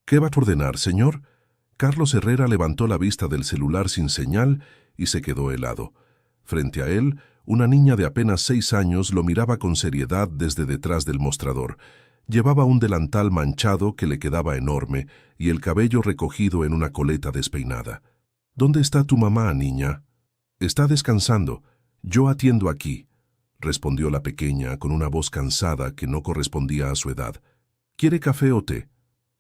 ¿Qué va a ordenar, señor? Carlos Herrera levantó la vista del celular sin señal y se quedó helado. Frente a él, una niña de apenas 6 años lo miraba con seriedad desde detrás del mostrador. Llevaba un delantal manchado que le quedaba enorme y el cabello recogido en una coleta despeinada. ¿Dónde está tu mamá, niña? Está descansando. Yo atiendo aquí, respondió la pequeña con una voz cansada que no correspondía a su edad. ¿Quiere café o té?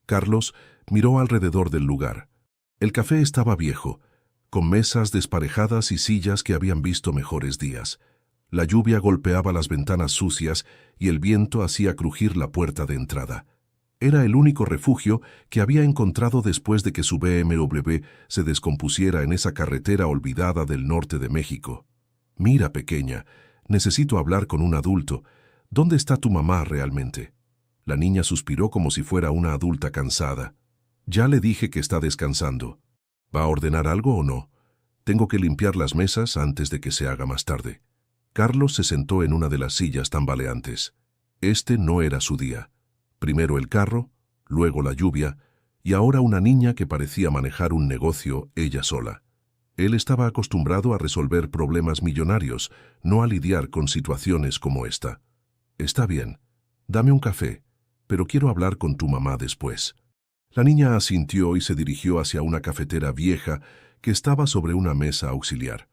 Carlos miró alrededor del lugar. El café estaba viejo, con mesas desparejadas y sillas que habían visto mejores días. La lluvia golpeaba las ventanas sucias y el viento hacía crujir la puerta de entrada. Era el único refugio que había encontrado después de que su BMW se descompusiera en esa carretera olvidada del norte de México. Mira, pequeña, necesito hablar con un adulto. ¿Dónde está tu mamá realmente? La niña suspiró como si fuera una adulta cansada. Ya le dije que está descansando. ¿Va a ordenar algo o no? Tengo que limpiar las mesas antes de que se haga más tarde. Carlos se sentó en una de las sillas tambaleantes. Este no era su día. Primero el carro, luego la lluvia, y ahora una niña que parecía manejar un negocio ella sola. Él estaba acostumbrado a resolver problemas millonarios, no a lidiar con situaciones como esta. Está bien, dame un café, pero quiero hablar con tu mamá después. La niña asintió y se dirigió hacia una cafetera vieja que estaba sobre una mesa auxiliar.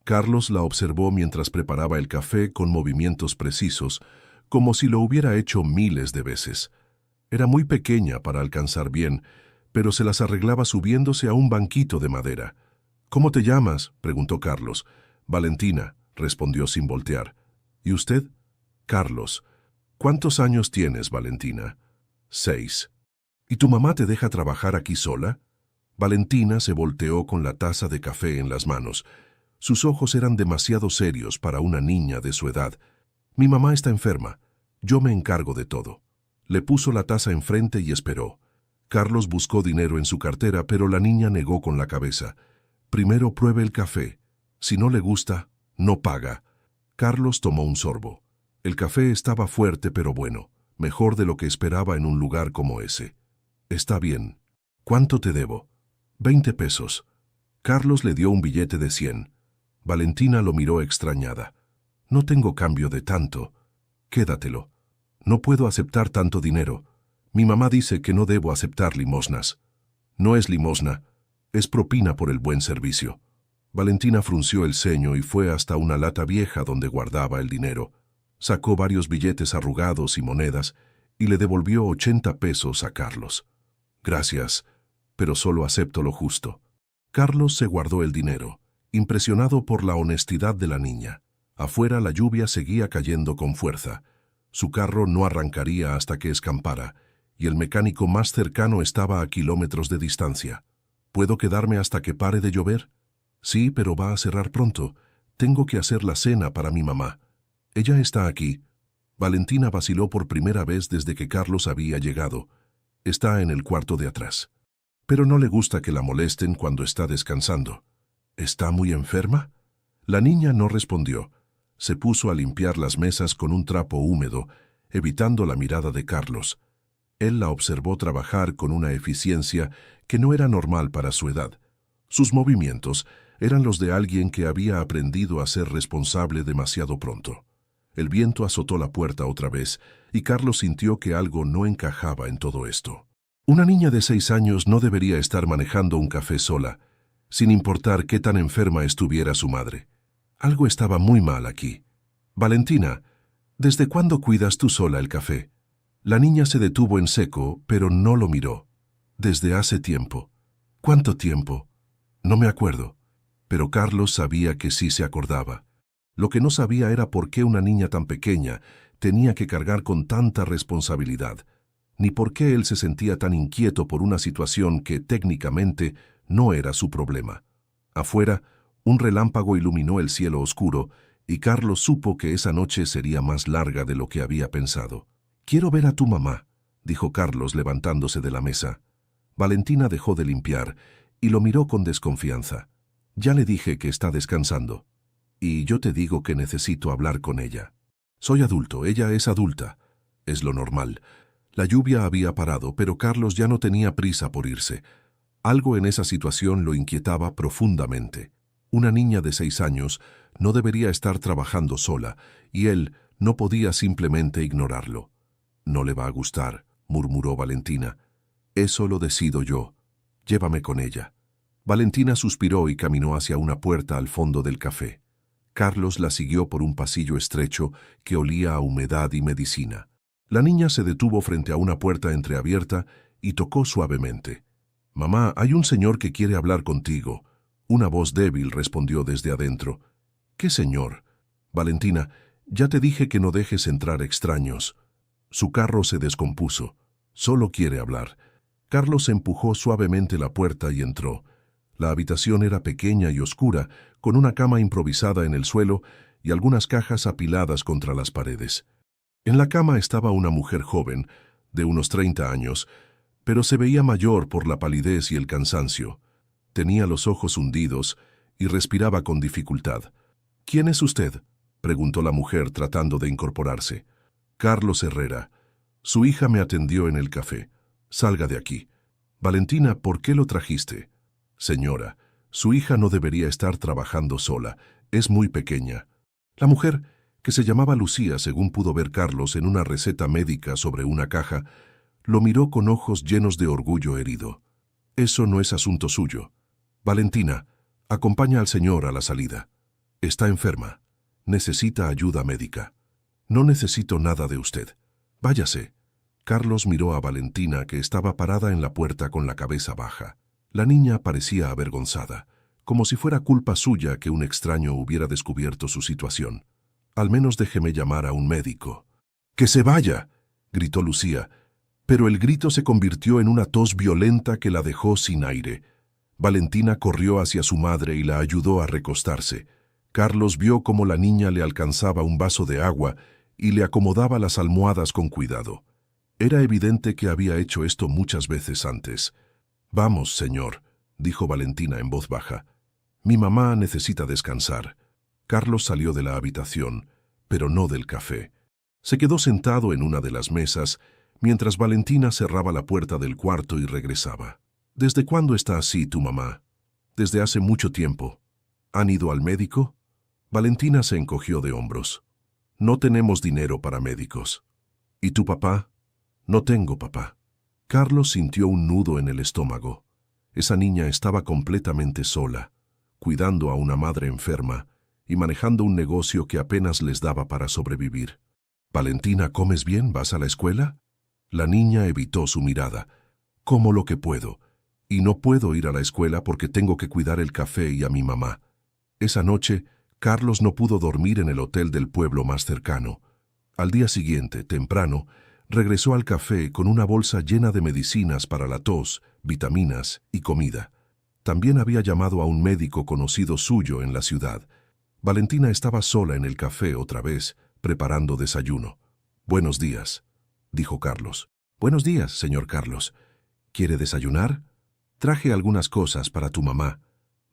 Carlos la observó mientras preparaba el café con movimientos precisos, como si lo hubiera hecho miles de veces. Era muy pequeña para alcanzar bien, pero se las arreglaba subiéndose a un banquito de madera. ¿Cómo te llamas?, preguntó Carlos. Valentina, respondió sin voltear. ¿Y usted? Carlos. ¿Cuántos años tienes, Valentina? 6. ¿Y tu mamá te deja trabajar aquí sola? Valentina se volteó con la taza de café en las manos. Sus ojos eran demasiado serios para una niña de su edad. Mi mamá está enferma. Yo me encargo de todo. Le puso la taza enfrente y esperó. Carlos buscó dinero en su cartera, pero la niña negó con la cabeza. Primero pruebe el café. Si no le gusta, no paga. Carlos tomó un sorbo. El café estaba fuerte pero bueno, mejor de lo que esperaba en un lugar como ese. Está bien. ¿Cuánto te debo? 20 pesos. Carlos le dio un billete de 100. Valentina lo miró extrañada. No tengo cambio de tanto. Quédatelo. No puedo aceptar tanto dinero. Mi mamá dice que no debo aceptar limosnas. No es limosna, es propina por el buen servicio. Valentina frunció el ceño y fue hasta una lata vieja donde guardaba el dinero. Sacó varios billetes arrugados y monedas y le devolvió 80 pesos a Carlos. Gracias, pero solo acepto lo justo. Carlos se guardó el dinero, impresionado por la honestidad de la niña. Afuera la lluvia seguía cayendo con fuerza. Su carro no arrancaría hasta que escampara, y el mecánico más cercano estaba a kilómetros de distancia. ¿Puedo quedarme hasta que pare de llover? Sí, pero va a cerrar pronto. Tengo que hacer la cena para mi mamá. Ella está aquí. Valentina vaciló por primera vez desde que Carlos había llegado. Está en el cuarto de atrás. Pero no le gusta que la molesten cuando está descansando. ¿Está muy enferma? La niña no respondió. Se puso a limpiar las mesas con un trapo húmedo, evitando la mirada de Carlos. Él la observó trabajar con una eficiencia que no era normal para su edad. Sus movimientos eran los de alguien que había aprendido a ser responsable demasiado pronto. El viento azotó la puerta otra vez y Carlos sintió que algo no encajaba en todo esto. Una niña de 6 años no debería estar manejando un café sola, sin importar qué tan enferma estuviera su madre. Algo estaba muy mal aquí. Valentina, ¿desde cuándo cuidas tú sola el café? La niña se detuvo en seco, pero no lo miró. Desde hace tiempo. ¿Cuánto tiempo? No me acuerdo. Pero Carlos sabía que sí se acordaba. Lo que no sabía era por qué una niña tan pequeña tenía que cargar con tanta responsabilidad, ni por qué él se sentía tan inquieto por una situación que técnicamente no era su problema. Afuera, un relámpago iluminó el cielo oscuro y Carlos supo que esa noche sería más larga de lo que había pensado. «Quiero ver a tu mamá», dijo Carlos levantándose de la mesa. Valentina dejó de limpiar y lo miró con desconfianza. «Ya le dije que está descansando. Y yo te digo que necesito hablar con ella. Soy adulto, ella es adulta. Es lo normal. La lluvia había parado, pero Carlos ya no tenía prisa por irse. Algo en esa situación lo inquietaba profundamente. Una niña de 6 años no debería estar trabajando sola, y él no podía simplemente ignorarlo. «No le va a gustar», murmuró Valentina. «Eso lo decido yo. Llévame con ella». Valentina suspiró y caminó hacia una puerta al fondo del café. Carlos la siguió por un pasillo estrecho que olía a humedad y medicina. La niña se detuvo frente a una puerta entreabierta y tocó suavemente. «Mamá, hay un señor que quiere hablar contigo». Una voz débil respondió desde adentro. «¿Qué señor?» «Valentina, ya te dije que no dejes entrar extraños». Su carro se descompuso. «Solo quiere hablar». Carlos empujó suavemente la puerta y entró. La habitación era pequeña y oscura, con una cama improvisada en el suelo y algunas cajas apiladas contra las paredes. En la cama estaba una mujer joven, de unos 30 años, pero se veía mayor por la palidez y el cansancio. Tenía los ojos hundidos y respiraba con dificultad. «¿Quién es usted?», preguntó la mujer tratando de incorporarse. «Carlos Herrera. Su hija me atendió en el café. Salga de aquí». «Valentina, ¿por qué lo trajiste?» «Señora, su hija no debería estar trabajando sola. Es muy pequeña». La mujer, que se llamaba Lucía según pudo ver Carlos en una receta médica sobre una caja, lo miró con ojos llenos de orgullo herido. «Eso no es asunto suyo. Valentina, acompaña al señor a la salida. Está enferma. Necesita ayuda médica». «No necesito nada de usted. Váyase». Carlos miró a Valentina, que estaba parada en la puerta con la cabeza baja. La niña parecía avergonzada, como si fuera culpa suya que un extraño hubiera descubierto su situación. «Al menos déjeme llamar a un médico». «¡Que se vaya!», gritó Lucía, pero el grito se convirtió en una tos violenta que la dejó sin aire. Valentina corrió hacia su madre y la ayudó a recostarse. Carlos vio cómo la niña le alcanzaba un vaso de agua y le acomodaba las almohadas con cuidado. Era evidente que había hecho esto muchas veces antes. «Vamos, señor», dijo Valentina en voz baja. «Mi mamá necesita descansar». Carlos salió de la habitación, pero no del café. Se quedó sentado en una de las mesas, mientras Valentina cerraba la puerta del cuarto y regresaba. «¿Desde cuándo está así tu mamá?» «Desde hace mucho tiempo». «¿Han ido al médico?» Valentina se encogió de hombros. «No tenemos dinero para médicos». «¿Y tu papá?» «No tengo papá». Carlos sintió un nudo en el estómago. Esa niña estaba completamente sola, cuidando a una madre enferma y manejando un negocio que apenas les daba para sobrevivir. «Valentina, ¿comes bien? ¿Vas a la escuela?» La niña evitó su mirada. «Como lo que puedo. Y no puedo ir a la escuela porque tengo que cuidar el café y a mi mamá». Esa noche, Carlos no pudo dormir en el hotel del pueblo más cercano. Al día siguiente, temprano, regresó al café con una bolsa llena de medicinas para la tos, vitaminas y comida. También había llamado a un médico conocido suyo en la ciudad. Valentina estaba sola en el café otra vez, preparando desayuno. «Buenos días», dijo Carlos. «Buenos días, señor Carlos. ¿Quiere desayunar? Traje algunas cosas para tu mamá».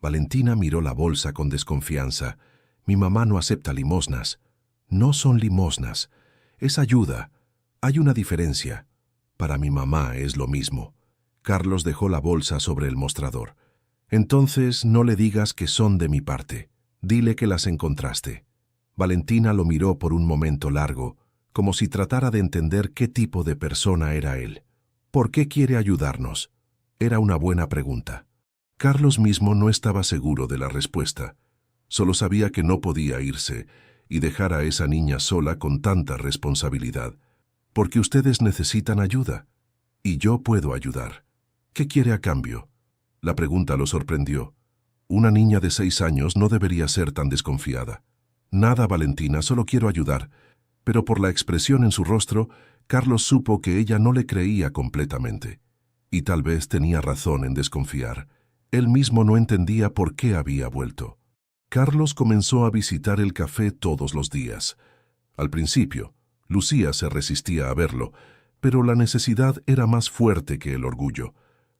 Valentina miró la bolsa con desconfianza. «Mi mamá no acepta limosnas». «No son limosnas. Es ayuda. Hay una diferencia. Para mi mamá es lo mismo». Carlos dejó la bolsa sobre el mostrador. «Entonces no le digas que son de mi parte. Dile que las encontraste». Valentina lo miró por un momento largo, como si tratara de entender qué tipo de persona era él. ¿Por qué quiere ayudarnos? Era una buena pregunta. Carlos mismo no estaba seguro de la respuesta. Solo sabía que no podía irse y dejar a esa niña sola con tanta responsabilidad. «Porque ustedes necesitan ayuda, y yo puedo ayudar». «¿Qué quiere a cambio?». La pregunta lo sorprendió. Una niña de 6 años no debería ser tan desconfiada. «Nada, Valentina, solo quiero ayudar». Pero por la expresión en su rostro, Carlos supo que ella no le creía completamente. Y tal vez tenía razón en desconfiar. Él mismo no entendía por qué había vuelto. Carlos comenzó a visitar el café todos los días. Al principio, Lucía se resistía a verlo, pero la necesidad era más fuerte que el orgullo.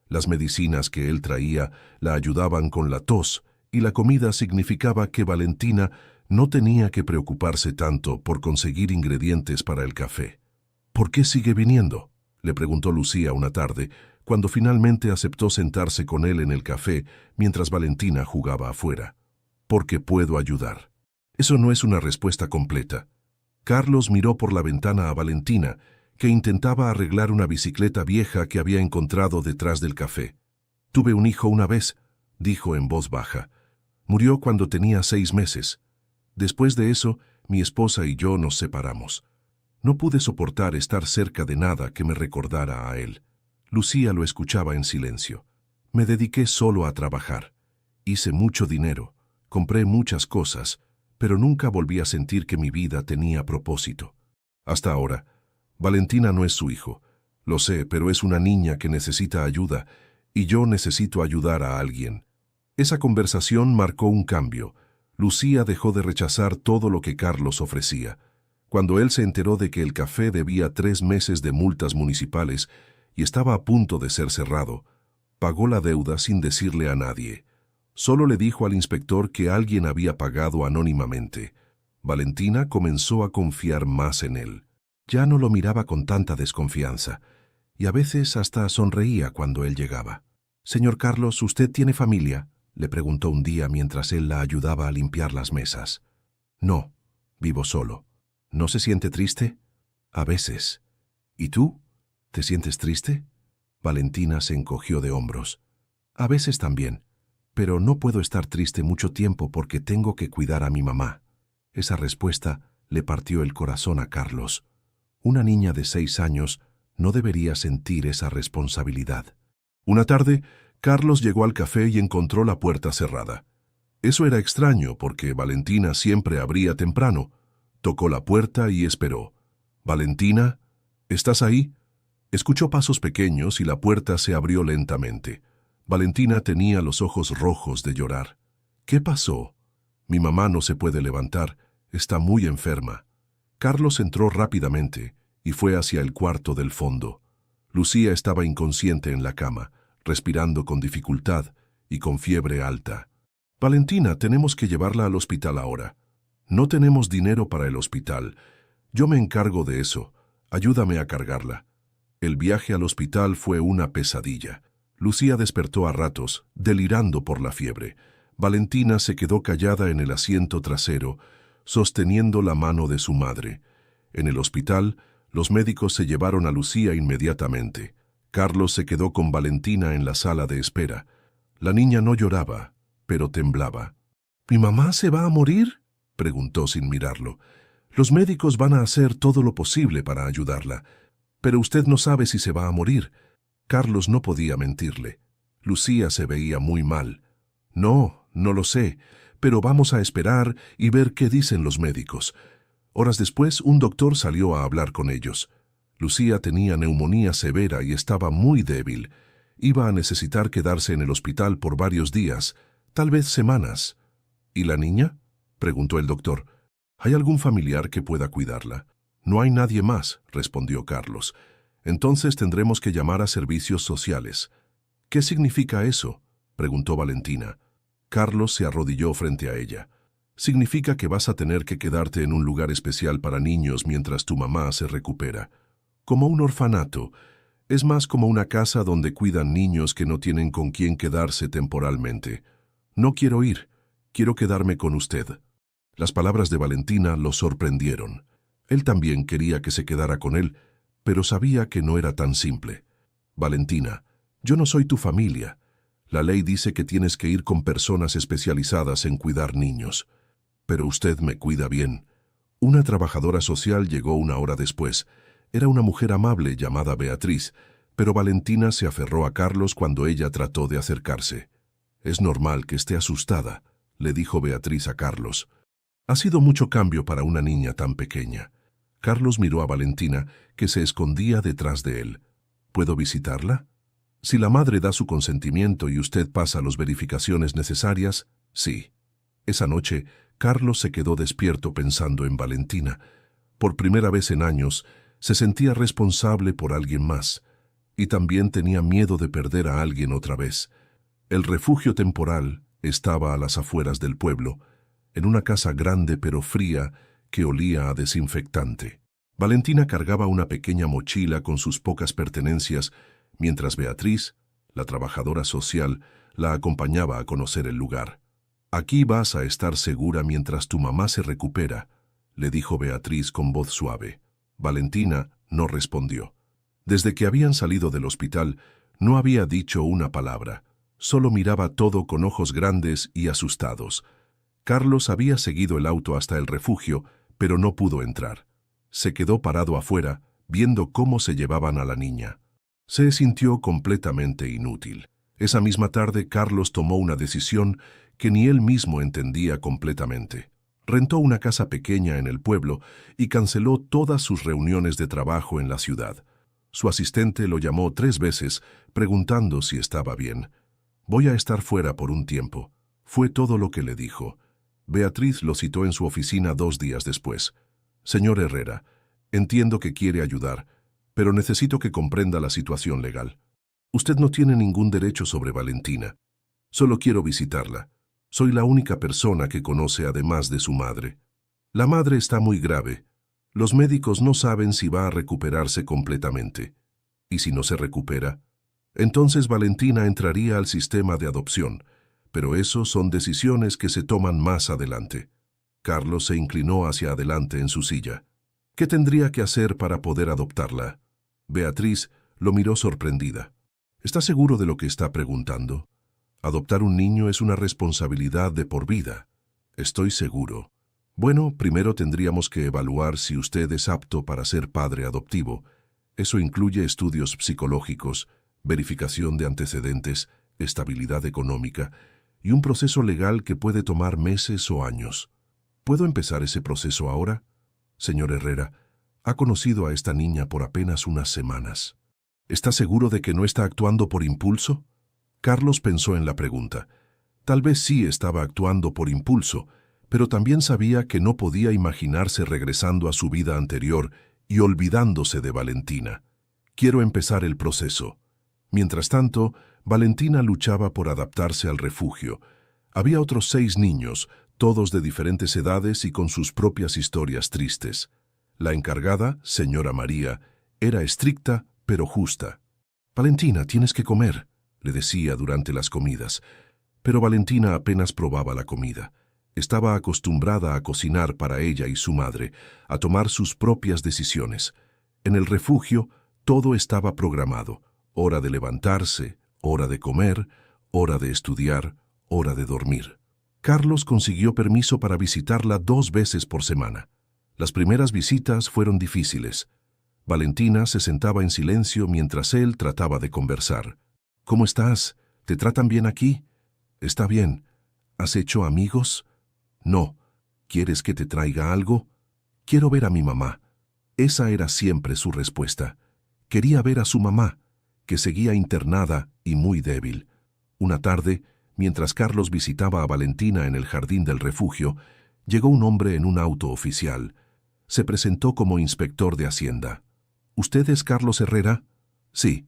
Las medicinas que él traía la ayudaban con la tos, y la comida significaba que Valentina no tenía que preocuparse tanto por conseguir ingredientes para el café. «¿Por qué sigue viniendo?», le preguntó Lucía una tarde, cuando finalmente aceptó sentarse con él en el café mientras Valentina jugaba afuera. Porque puedo ayudar. Eso no es una respuesta completa. Carlos miró por la ventana a Valentina, que intentaba arreglar una bicicleta vieja que había encontrado detrás del café. Tuve un hijo una vez, dijo en voz baja. Murió cuando tenía 6 meses. Después de eso, mi esposa y yo nos separamos. No pude soportar estar cerca de nada que me recordara a él. Lucía lo escuchaba en silencio. Me dediqué solo a trabajar. Hice mucho dinero, compré muchas cosas, pero nunca volví a sentir que mi vida tenía propósito. Hasta ahora, Valentina no es su hijo. Lo sé, pero es una niña que necesita ayuda, y yo necesito ayudar a alguien. Esa conversación marcó un cambio. Lucía dejó de rechazar todo lo que Carlos ofrecía. Cuando él se enteró de que el café debía 3 meses de multas municipales y estaba a punto de ser cerrado, pagó la deuda sin decirle a nadie. Solo le dijo al inspector que alguien había pagado anónimamente. Valentina comenzó a confiar más en él. Ya no lo miraba con tanta desconfianza, y a veces hasta sonreía cuando él llegaba. «Señor Carlos, ¿usted tiene familia?», le preguntó un día mientras él la ayudaba a limpiar las mesas. «No, vivo solo». «¿No se siente triste?» «A veces». «¿Y tú? ¿Te sientes triste?» Valentina se encogió de hombros. «A veces también, pero no puedo estar triste mucho tiempo porque tengo que cuidar a mi mamá». Esa respuesta le partió el corazón a Carlos. Una niña de 6 años no debería sentir esa responsabilidad. Una tarde, Carlos llegó al café y encontró la puerta cerrada. Eso era extraño porque Valentina siempre abría temprano. Tocó la puerta y esperó. «Valentina, ¿estás ahí?» Escuchó pasos pequeños y la puerta se abrió lentamente. Valentina tenía los ojos rojos de llorar. «¿Qué pasó?» «Mi mamá no se puede levantar. Está muy enferma». Carlos entró rápidamente y fue hacia el cuarto del fondo. Lucía estaba inconsciente en la cama, respirando con dificultad y con fiebre alta. «Valentina, tenemos que llevarla al hospital ahora». «No tenemos dinero para el hospital. Yo me encargo de eso. Ayúdame a cargarla». El viaje al hospital fue una pesadilla. Lucía despertó a ratos, delirando por la fiebre. Valentina se quedó callada en el asiento trasero, sosteniendo la mano de su madre. En el hospital, los médicos se llevaron a Lucía inmediatamente. Carlos se quedó con Valentina en la sala de espera. La niña no lloraba, pero temblaba. «¿Mi mamá se va a morir?», preguntó sin mirarlo. «Los médicos van a hacer todo lo posible para ayudarla, pero usted no sabe si se va a morir». Carlos no podía mentirle. Lucía se veía muy mal. «No, no lo sé, pero vamos a esperar y ver qué dicen los médicos». Horas después, un doctor salió a hablar con ellos. Lucía tenía neumonía severa y estaba muy débil. Iba a necesitar quedarse en el hospital por varios días, tal vez semanas. «¿Y la niña?», preguntó el doctor. «¿Hay algún familiar que pueda cuidarla?» «No hay nadie más», respondió Carlos. «Entonces tendremos que llamar a servicios sociales». «¿Qué significa eso?», preguntó Valentina. Carlos se arrodilló frente a ella. «Significa que vas a tener que quedarte en un lugar especial para niños mientras tu mamá se recupera. Como un orfanato. Es más como una casa donde cuidan niños que no tienen con quién quedarse temporalmente. No quiero ir. Quiero quedarme con usted». Las palabras de Valentina lo sorprendieron. Él también quería que se quedara con él, pero sabía que no era tan simple. «Valentina, yo no soy tu familia. La ley dice que tienes que ir con personas especializadas en cuidar niños. Pero usted me cuida bien». Una trabajadora social llegó 1 hora después. Era una mujer amable llamada Beatriz, pero Valentina se aferró a Carlos cuando ella trató de acercarse. «Es normal que esté asustada», le dijo Beatriz a Carlos. «Ha sido mucho cambio para una niña tan pequeña». Carlos miró a Valentina, que se escondía detrás de él. «¿Puedo visitarla?» «Si la madre da su consentimiento y usted pasa las verificaciones necesarias, sí». Esa noche, Carlos se quedó despierto pensando en Valentina. Por primera vez en años, se sentía responsable por alguien más, y también tenía miedo de perder a alguien otra vez. El refugio temporal estaba a las afueras del pueblo, en una casa grande pero fría que olía a desinfectante. Valentina cargaba una pequeña mochila con sus pocas pertenencias, mientras Beatriz, la trabajadora social, la acompañaba a conocer el lugar. «Aquí vas a estar segura mientras tu mamá se recupera», le dijo Beatriz con voz suave. Valentina no respondió. Desde que habían salido del hospital, no había dicho una palabra. Solo miraba todo con ojos grandes y asustados. Carlos había seguido el auto hasta el refugio, pero no pudo entrar. Se quedó parado afuera, viendo cómo se llevaban a la niña. Se sintió completamente inútil. Esa misma tarde, Carlos tomó una decisión que ni él mismo entendía completamente. Rentó una casa pequeña en el pueblo y canceló todas sus reuniones de trabajo en la ciudad. Su asistente lo llamó 3 veces, preguntando si estaba bien. «Voy a estar fuera por un tiempo», fue todo lo que le dijo. Beatriz lo citó en su oficina 2 días después. «Señor Herrera, entiendo que quiere ayudar, pero necesito que comprenda la situación legal. Usted no tiene ningún derecho sobre Valentina. Solo quiero visitarla. Soy la única persona que conoce además de su madre. La madre está muy grave. Los médicos no saben si va a recuperarse completamente. ¿Y si no se recupera? Entonces Valentina entraría al sistema de adopción, pero eso son decisiones que se toman más adelante». Carlos se inclinó hacia adelante en su silla. «¿Qué tendría que hacer para poder adoptarla?» Beatriz lo miró sorprendida. «¿Está seguro de lo que está preguntando? Adoptar un niño es una responsabilidad de por vida». «Estoy seguro». «Bueno, primero tendríamos que evaluar si usted es apto para ser padre adoptivo. Eso incluye estudios psicológicos, verificación de antecedentes, estabilidad económica y un proceso legal que puede tomar meses o años. ¿Puedo empezar ese proceso ahora?» «Señor Herrera, ha conocido a esta niña por apenas unas semanas. ¿Está seguro de que no está actuando por impulso?» Carlos pensó en la pregunta. Tal vez sí estaba actuando por impulso, pero también sabía que no podía imaginarse regresando a su vida anterior y olvidándose de Valentina. «Quiero empezar el proceso». Mientras tanto, Valentina luchaba por adaptarse al refugio. Había otros 6 niños, todos de diferentes edades y con sus propias historias tristes. La encargada, señora María, era estricta pero justa. «Valentina, tienes que comer», le decía durante las comidas. Pero Valentina apenas probaba la comida. Estaba acostumbrada a cocinar para ella y su madre, a tomar sus propias decisiones. En el refugio, todo estaba programado. Hora de levantarse, hora de comer, hora de estudiar, hora de dormir. Carlos consiguió permiso para visitarla 2 veces por semana. Las primeras visitas fueron difíciles. Valentina se sentaba en silencio mientras él trataba de conversar. «¿Cómo estás? ¿Te tratan bien aquí?» «Está bien. ¿Has hecho amigos?» «No. ¿Quieres que te traiga algo?» «Quiero ver a mi mamá». Esa era siempre su respuesta. Quería ver a su mamá, que seguía internada y muy débil. Una tarde, mientras Carlos visitaba a Valentina en el jardín del refugio, llegó un hombre en un auto oficial. Se presentó como inspector de Hacienda. «¿Usted es Carlos Herrera?» «Sí.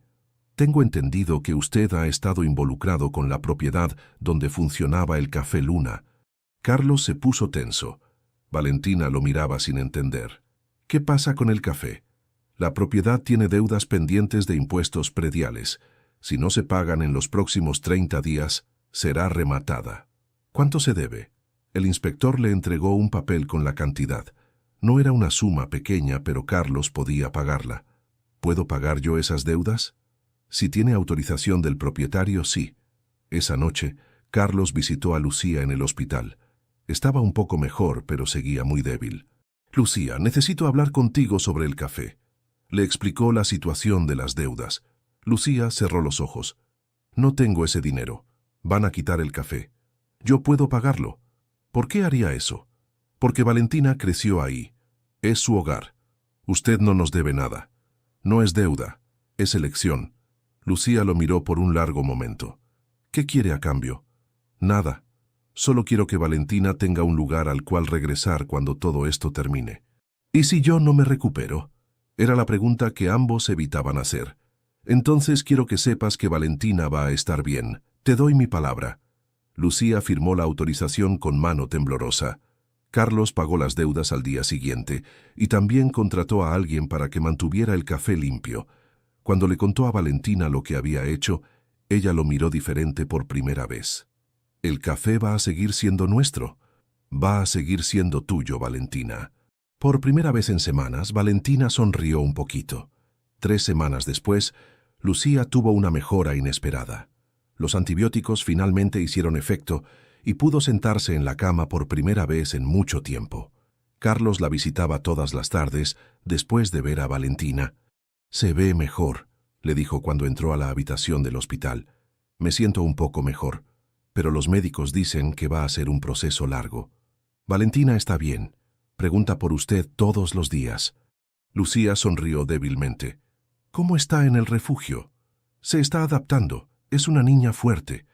Tengo entendido que usted ha estado involucrado con la propiedad donde funcionaba el Café Luna». Carlos se puso tenso. Valentina lo miraba sin entender. «¿Qué pasa con el café?» «La propiedad tiene deudas pendientes de impuestos prediales. Si no se pagan en los próximos 30 días, será rematada». «¿Cuánto se debe?» El inspector le entregó un papel con la cantidad. No era una suma pequeña, pero Carlos podía pagarla. «¿Puedo pagar yo esas deudas?» «Si tiene autorización del propietario, sí». Esa noche, Carlos visitó a Lucía en el hospital. Estaba un poco mejor, pero seguía muy débil. «Lucía, necesito hablar contigo sobre el café». Le explicó la situación de las deudas. Lucía cerró los ojos. «No tengo ese dinero. Van a quitar el café. Yo puedo pagarlo». «¿Por qué haría eso?» «Porque Valentina creció ahí. Es su hogar. Usted no nos debe nada. No es deuda, es elección». Lucía lo miró por un largo momento. «¿Qué quiere a cambio?» «Nada. Solo quiero que Valentina tenga un lugar al cual regresar cuando todo esto termine». «¿Y si yo no me recupero?» Era la pregunta que ambos evitaban hacer. «Entonces quiero que sepas que Valentina va a estar bien. Te doy mi palabra». Lucía firmó la autorización con mano temblorosa. Carlos pagó las deudas al día siguiente y también contrató a alguien para que mantuviera el café limpio. Cuando le contó a Valentina lo que había hecho, ella lo miró diferente por primera vez. «El café va a seguir siendo nuestro. Va a seguir siendo tuyo, Valentina». Por primera vez en semanas, Valentina sonrió un poquito. 3 semanas después, Lucía tuvo una mejora inesperada. Los antibióticos finalmente hicieron efecto y pudo sentarse en la cama por primera vez en mucho tiempo. Carlos la visitaba todas las tardes después de ver a Valentina. «Se ve mejor», le dijo cuando entró a la habitación del hospital. «Me siento un poco mejor, pero los médicos dicen que va a ser un proceso largo». «Valentina está bien. Pregunta por usted todos los días». Lucía sonrió débilmente. «¿Cómo está en el refugio?» «Se está adaptando. Es una niña fuerte».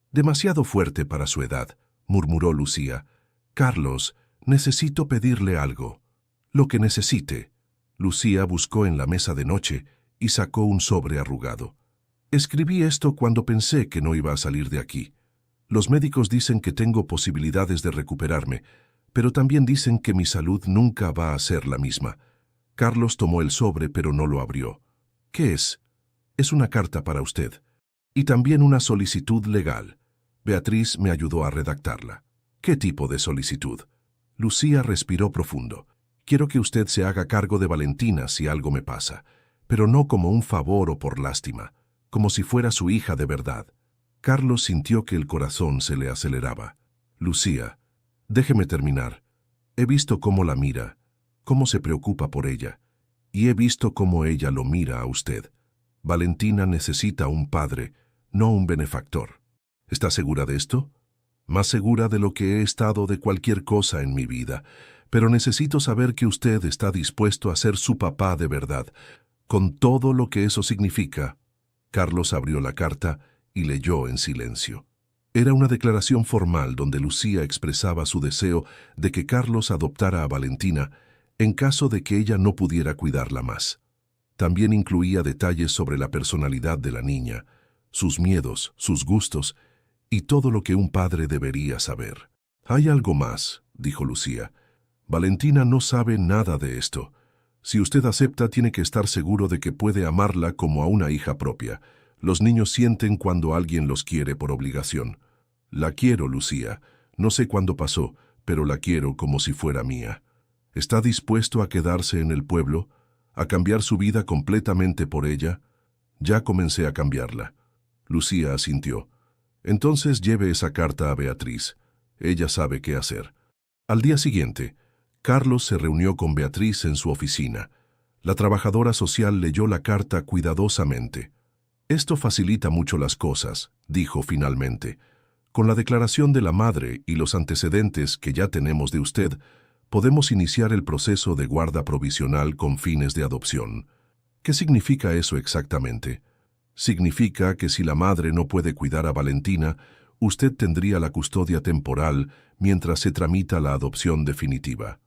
«Demasiado fuerte para su edad», murmuró Lucía. «Carlos, necesito pedirle algo». «Lo que necesite». Lucía buscó en la mesa de noche y sacó un sobre arrugado. «Escribí esto cuando pensé que no iba a salir de aquí. Los médicos dicen que tengo posibilidades de recuperarme, pero también dicen que mi salud nunca va a ser la misma». Carlos tomó el sobre pero no lo abrió. «¿Qué es?» «Es una carta para usted. Y también una solicitud legal. Beatriz me ayudó a redactarla». «¿Qué tipo de solicitud?» Lucía respiró profundo. «Quiero que usted se haga cargo de Valentina si algo me pasa, pero no como un favor o por lástima, como si fuera su hija de verdad». Carlos sintió que el corazón se le aceleraba. «Lucía, déjeme terminar. He visto cómo la mira, cómo se preocupa por ella, y he visto cómo ella lo mira a usted. Valentina necesita un padre, no un benefactor. ¿Está segura de esto?» «Más segura de lo que he estado de cualquier cosa en mi vida, pero necesito saber que usted está dispuesto a ser su papá de verdad, con todo lo que eso significa». Carlos abrió la carta y leyó en silencio. Era una declaración formal donde Lucía expresaba su deseo de que Carlos adoptara a Valentina en caso de que ella no pudiera cuidarla más. También incluía detalles sobre la personalidad de la niña, sus miedos, sus gustos y todo lo que un padre debería saber. «Hay algo más», dijo Lucía. «Valentina no sabe nada de esto. Si usted acepta, tiene que estar seguro de que puede amarla como a una hija propia. Los niños sienten cuando alguien los quiere por obligación. La quiero, Lucía. No sé cuándo pasó, pero la quiero como si fuera mía. ¿Está dispuesto a quedarse en el pueblo? ¿A cambiar su vida completamente por ella?» «Ya comencé a cambiarla». Lucía asintió. «Entonces lleve esa carta a Beatriz. Ella sabe qué hacer». Al día siguiente, Carlos se reunió con Beatriz en su oficina. La trabajadora social leyó la carta cuidadosamente. «Esto facilita mucho las cosas», dijo finalmente. «Con la declaración de la madre y los antecedentes que ya tenemos de usted, podemos iniciar el proceso de guarda provisional con fines de adopción». «¿Qué significa eso exactamente?» «Significa que si la madre no puede cuidar a Valentina, usted tendría la custodia temporal mientras se tramita la adopción definitiva.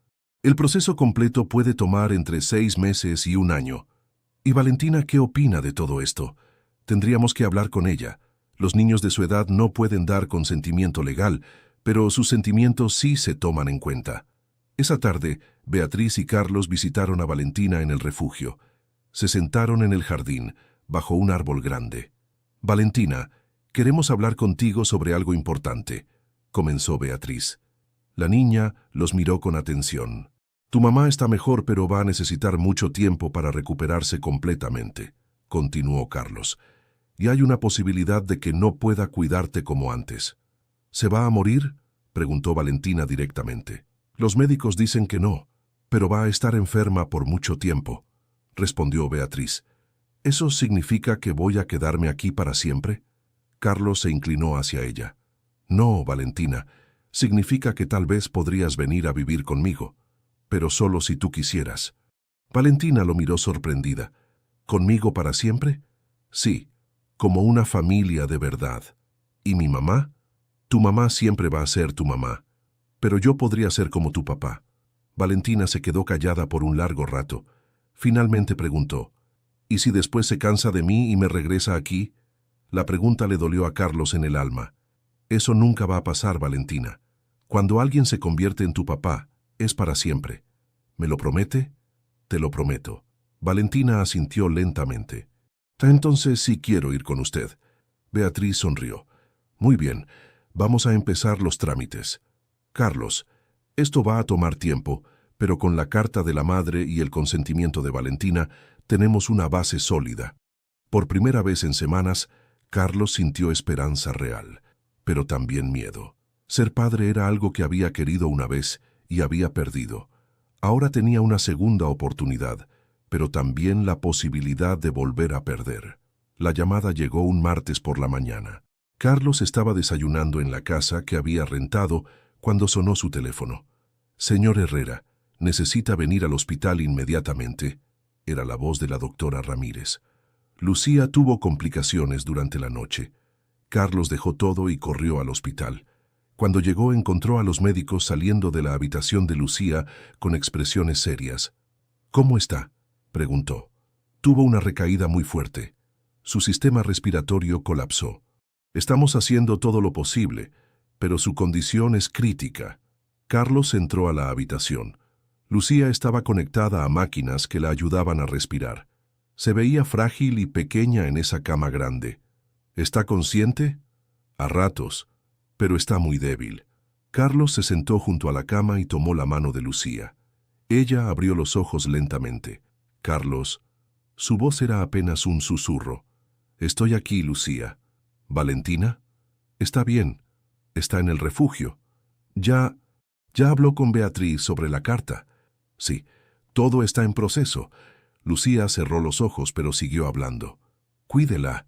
El proceso completo puede tomar entre 6 meses y 1 año. ¿Y Valentina qué opina de todo esto? Tendríamos que hablar con ella. Los niños de su edad no pueden dar consentimiento legal, pero sus sentimientos sí se toman en cuenta». Esa tarde, Beatriz y Carlos visitaron a Valentina en el refugio. Se sentaron en el jardín, bajo un árbol grande. «Valentina, queremos hablar contigo sobre algo importante», comenzó Beatriz. La niña los miró con atención. «Tu mamá está mejor, pero va a necesitar mucho tiempo para recuperarse completamente», continuó Carlos. «Y hay una posibilidad de que no pueda cuidarte como antes». «¿Se va a morir?», preguntó Valentina directamente. «Los médicos dicen que no, pero va a estar enferma por mucho tiempo», respondió Beatriz. «¿Eso significa que voy a quedarme aquí para siempre?». Carlos se inclinó hacia ella. «No, Valentina, significa que tal vez podrías venir a vivir conmigo, pero solo si tú quisieras». Valentina lo miró sorprendida. «¿Conmigo para siempre?». «Sí, como una familia de verdad». «¿Y mi mamá?». «Tu mamá siempre va a ser tu mamá, pero yo podría ser como tu papá». Valentina se quedó callada por un largo rato. Finalmente preguntó, «¿Y si después se cansa de mí y me regresa aquí?». La pregunta le dolió a Carlos en el alma. «Eso nunca va a pasar, Valentina. Cuando alguien se convierte en tu papá, Es para siempre. ¿Me lo promete? Te lo prometo. Valentina asintió lentamente. Entonces sí quiero ir con usted. Beatriz sonrió. Muy bien, vamos a empezar los trámites. Carlos, esto va a tomar tiempo, pero con la carta de la madre y el consentimiento de Valentina tenemos una base sólida. Por primera vez en semanas, Carlos sintió esperanza real, pero también miedo. Ser padre era algo que había querido una vez y había perdido. Ahora tenía una segunda oportunidad, pero también la posibilidad de volver a perder. La llamada llegó un martes por la mañana. Carlos estaba desayunando en la casa que había rentado cuando sonó su teléfono. «Señor Herrera, necesita venir al hospital inmediatamente», era la voz de la doctora Ramírez. Lucía tuvo complicaciones durante la noche. Carlos dejó todo y corrió al hospital. Cuando llegó encontró a los médicos saliendo de la habitación de Lucía con expresiones serias. «¿Cómo está?», preguntó. Tuvo una recaída muy fuerte. Su sistema respiratorio colapsó. «Estamos haciendo todo lo posible, pero su condición es crítica». Carlos entró a la habitación. Lucía estaba conectada a máquinas que la ayudaban a respirar. Se veía frágil y pequeña en esa cama grande. «¿Está consciente?». «A ratos, pero está muy débil». Carlos se sentó junto a la cama y tomó la mano de Lucía. Ella abrió los ojos lentamente. «Carlos». Su voz era apenas un susurro. «Estoy aquí, Lucía». «¿Valentina?». «Está bien. Está en el refugio». «Ya habló con Beatriz sobre la carta». «Sí, todo está en proceso». Lucía cerró los ojos, pero siguió hablando. «Cuídela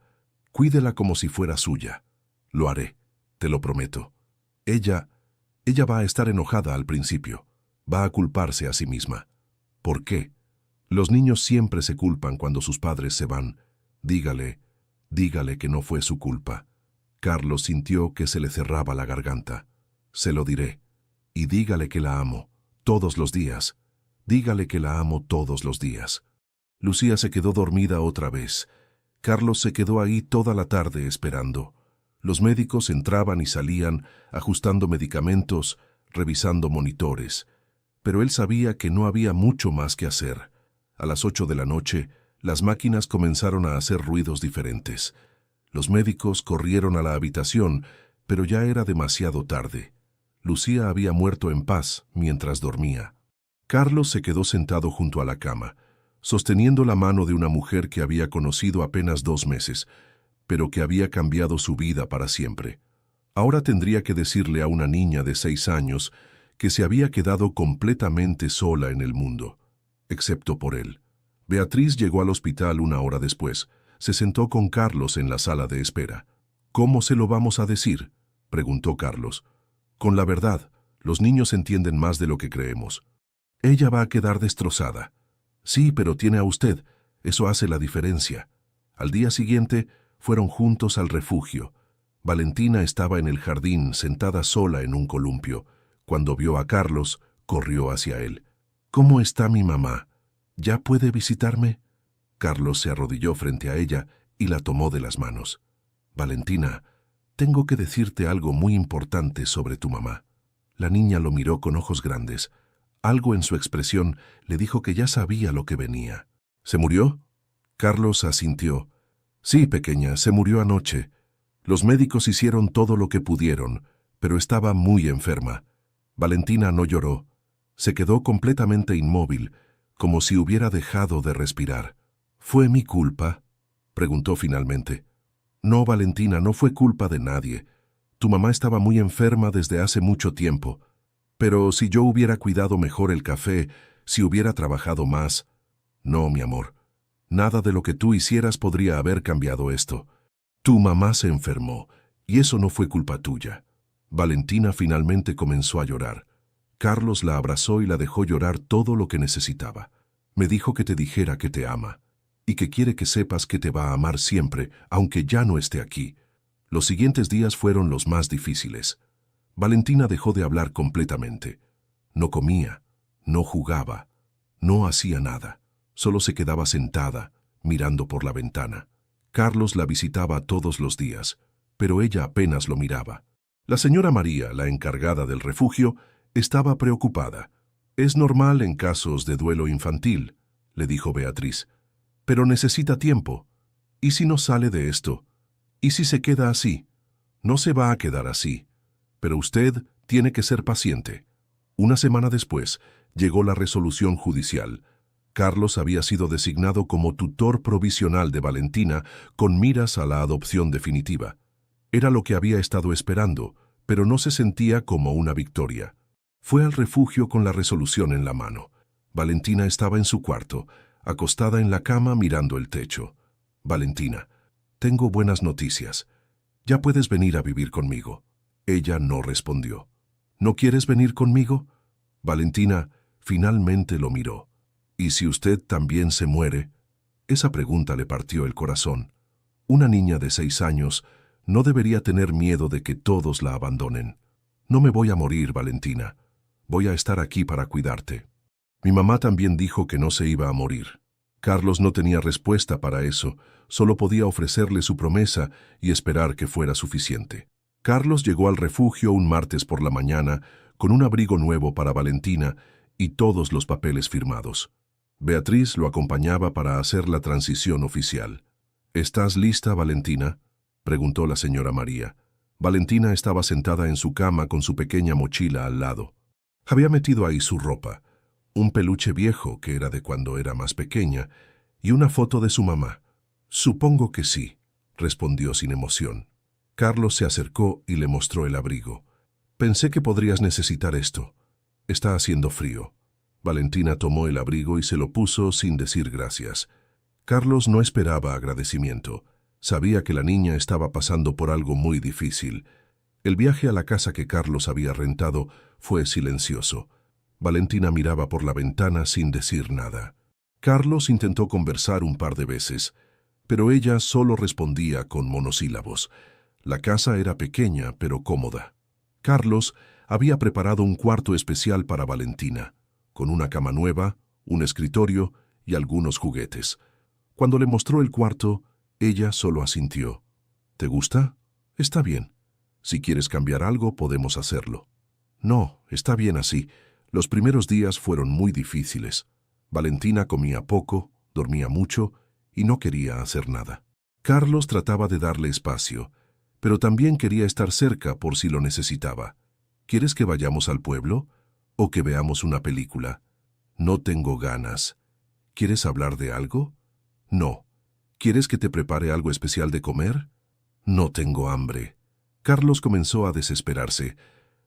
como si fuera suya». «Lo haré, te lo prometo». Ella va a estar enojada al principio. Va a culparse a sí misma». «¿Por qué?». «Los niños siempre se culpan cuando sus padres se van. Dígale que no fue su culpa». Carlos sintió que se le cerraba la garganta. «Se lo diré. Y dígale que la amo, todos los días. Dígale que la amo todos los días». Lucía se quedó dormida otra vez. Carlos se quedó ahí toda la tarde esperando. Los médicos entraban y salían, ajustando medicamentos, revisando monitores. Pero él sabía que no había mucho más que hacer. A las 8 de la noche, las máquinas comenzaron a hacer ruidos diferentes. Los médicos corrieron a la habitación, pero ya era demasiado tarde. Lucía había muerto en paz mientras dormía. Carlos se quedó sentado junto a la cama, sosteniendo la mano de una mujer que había conocido apenas 2 meses, pero que había cambiado su vida para siempre. Ahora tendría que decirle a una niña de 6 años que se había quedado completamente sola en el mundo, excepto por él. Beatriz llegó al hospital 1 hora después. Se sentó con Carlos en la sala de espera. «¿Cómo se lo vamos a decir?», preguntó Carlos. «Con la verdad, los niños entienden más de lo que creemos». «Ella va a quedar destrozada». «Sí, pero tiene a usted. Eso hace la diferencia». Al día siguiente, fueron juntos al refugio. Valentina estaba en el jardín, sentada sola en un columpio. Cuando vio a Carlos, corrió hacia él. «¿Cómo está mi mamá? ¿Ya puede visitarme?». Carlos se arrodilló frente a ella y la tomó de las manos. «Valentina, tengo que decirte algo muy importante sobre tu mamá». La niña lo miró con ojos grandes. Algo en su expresión le dijo que ya sabía lo que venía. «¿Se murió?». Carlos asintió. «Sí, pequeña, se murió anoche. Los médicos hicieron todo lo que pudieron, pero estaba muy enferma». Valentina no lloró. Se quedó completamente inmóvil, como si hubiera dejado de respirar. «¿Fue mi culpa?», preguntó finalmente. «No, Valentina, no fue culpa de nadie. Tu mamá estaba muy enferma desde hace mucho tiempo. Pero si yo hubiera cuidado mejor el café, si hubiera trabajado más...». «No, mi amor. Nada de lo que tú hicieras podría haber cambiado esto. Tu mamá se enfermó, y eso no fue culpa tuya». Valentina finalmente comenzó a llorar. Carlos la abrazó y la dejó llorar todo lo que necesitaba. «Me dijo que te dijera que te ama, y que quiere que sepas que te va a amar siempre, aunque ya no esté aquí». Los siguientes días fueron los más difíciles. Valentina dejó de hablar completamente. No comía, no jugaba, no hacía nada. Solo se quedaba sentada, mirando por la ventana. Carlos la visitaba todos los días, pero ella apenas lo miraba. La señora María, la encargada del refugio, estaba preocupada. Es normal en casos de duelo infantil, le dijo Beatriz, pero necesita tiempo. ¿Y si no sale de esto? ¿Y si se queda así? No se va a quedar así. Pero usted tiene que ser paciente. Una semana después, llegó la resolución judicial. Carlos había sido designado como tutor provisional de Valentina con miras a la adopción definitiva. Era lo que había estado esperando, pero no se sentía como una victoria. Fue al refugio con la resolución en la mano. Valentina estaba en su cuarto, acostada en la cama mirando el techo. Valentina, tengo buenas noticias. Ya puedes venir a vivir conmigo. Ella no respondió. ¿No quieres venir conmigo? Valentina finalmente lo miró. ¿Y si usted también se muere? Esa pregunta le partió el corazón. Una niña de 6 años no debería tener miedo de que todos la abandonen. No me voy a morir, Valentina. Voy a estar aquí para cuidarte. Mi mamá también dijo que no se iba a morir. Carlos no tenía respuesta para eso, solo podía ofrecerle su promesa y esperar que fuera suficiente. Carlos llegó al refugio un martes por la mañana con un abrigo nuevo para Valentina y todos los papeles firmados. Beatriz lo acompañaba para hacer la transición oficial. ¿Estás lista, Valentina?, preguntó la señora María. Valentina estaba sentada en su cama con su pequeña mochila al lado. Había metido ahí su ropa, un peluche viejo que era de cuando era más pequeña y una foto de su mamá. Supongo que sí, respondió sin emoción. Carlos se acercó y le mostró el abrigo. Pensé que podrías necesitar esto. Está haciendo frío. Valentina tomó el abrigo y se lo puso sin decir gracias. Carlos no esperaba agradecimiento. Sabía que la niña estaba pasando por algo muy difícil. El viaje a la casa que Carlos había rentado fue silencioso. Valentina miraba por la ventana sin decir nada. Carlos intentó conversar un par de veces, pero ella solo respondía con monosílabos. La casa era pequeña, pero cómoda. Carlos había preparado un cuarto especial para Valentina, con una cama nueva, un escritorio y algunos juguetes. Cuando le mostró el cuarto, ella solo asintió. ¿Te gusta? Está bien. Si quieres cambiar algo, podemos hacerlo. No, está bien así. Los primeros días fueron muy difíciles. Valentina comía poco, dormía mucho y no quería hacer nada. Carlos trataba de darle espacio, pero también quería estar cerca por si lo necesitaba. ¿Quieres que vayamos al pueblo? ¿O que veamos una película? No tengo ganas. ¿Quieres hablar de algo? No. ¿Quieres que te prepare algo especial de comer? No tengo hambre. Carlos comenzó a desesperarse.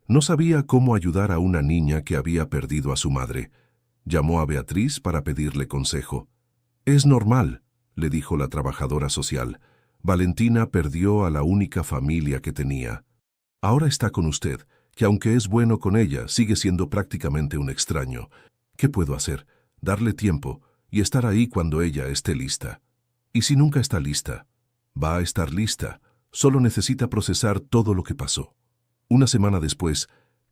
No sabía cómo ayudar a una niña que había perdido a su madre. Llamó a Beatriz para pedirle consejo. Es normal, le dijo la trabajadora social. Valentina perdió a la única familia que tenía. Ahora está con usted, que aunque es bueno con ella, sigue siendo prácticamente un extraño. ¿Qué puedo hacer? Darle tiempo y estar ahí cuando ella esté lista. ¿Y si nunca está lista? Va a estar lista. Solo necesita procesar todo lo que pasó. Una semana después,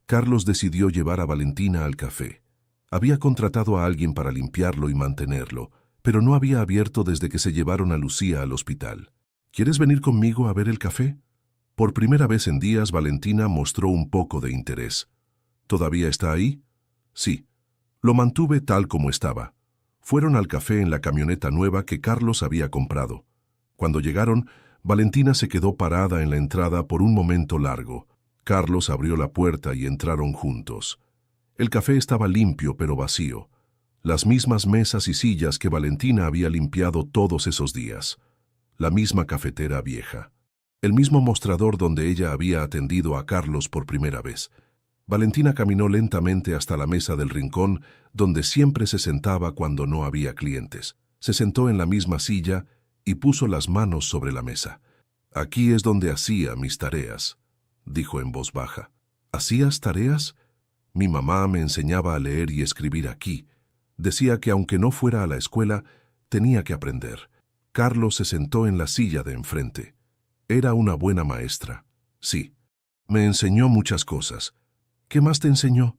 Carlos decidió llevar a Valentina al café. Había contratado a alguien para limpiarlo y mantenerlo, pero no había abierto desde que se llevaron a Lucía al hospital. ¿Quieres venir conmigo a ver el café? Por primera vez en días, Valentina mostró un poco de interés. ¿Todavía está ahí? Sí. Lo mantuve tal como estaba. Fueron al café en la camioneta nueva que Carlos había comprado. Cuando llegaron, Valentina se quedó parada en la entrada por un momento largo. Carlos abrió la puerta y entraron juntos. El café estaba limpio pero vacío. Las mismas mesas y sillas que Valentina había limpiado todos esos días. La misma cafetera vieja. El mismo mostrador donde ella había atendido a Carlos por primera vez. Valentina caminó lentamente hasta la mesa del rincón, donde siempre se sentaba cuando no había clientes. Se sentó en la misma silla y puso las manos sobre la mesa. Aquí es donde hacía mis tareas, dijo en voz baja. ¿Hacías tareas? Mi mamá me enseñaba a leer y escribir aquí. Decía que aunque no fuera a la escuela, tenía que aprender. Carlos se sentó en la silla de enfrente. Era una buena maestra. Sí. Me enseñó muchas cosas. ¿Qué más te enseñó?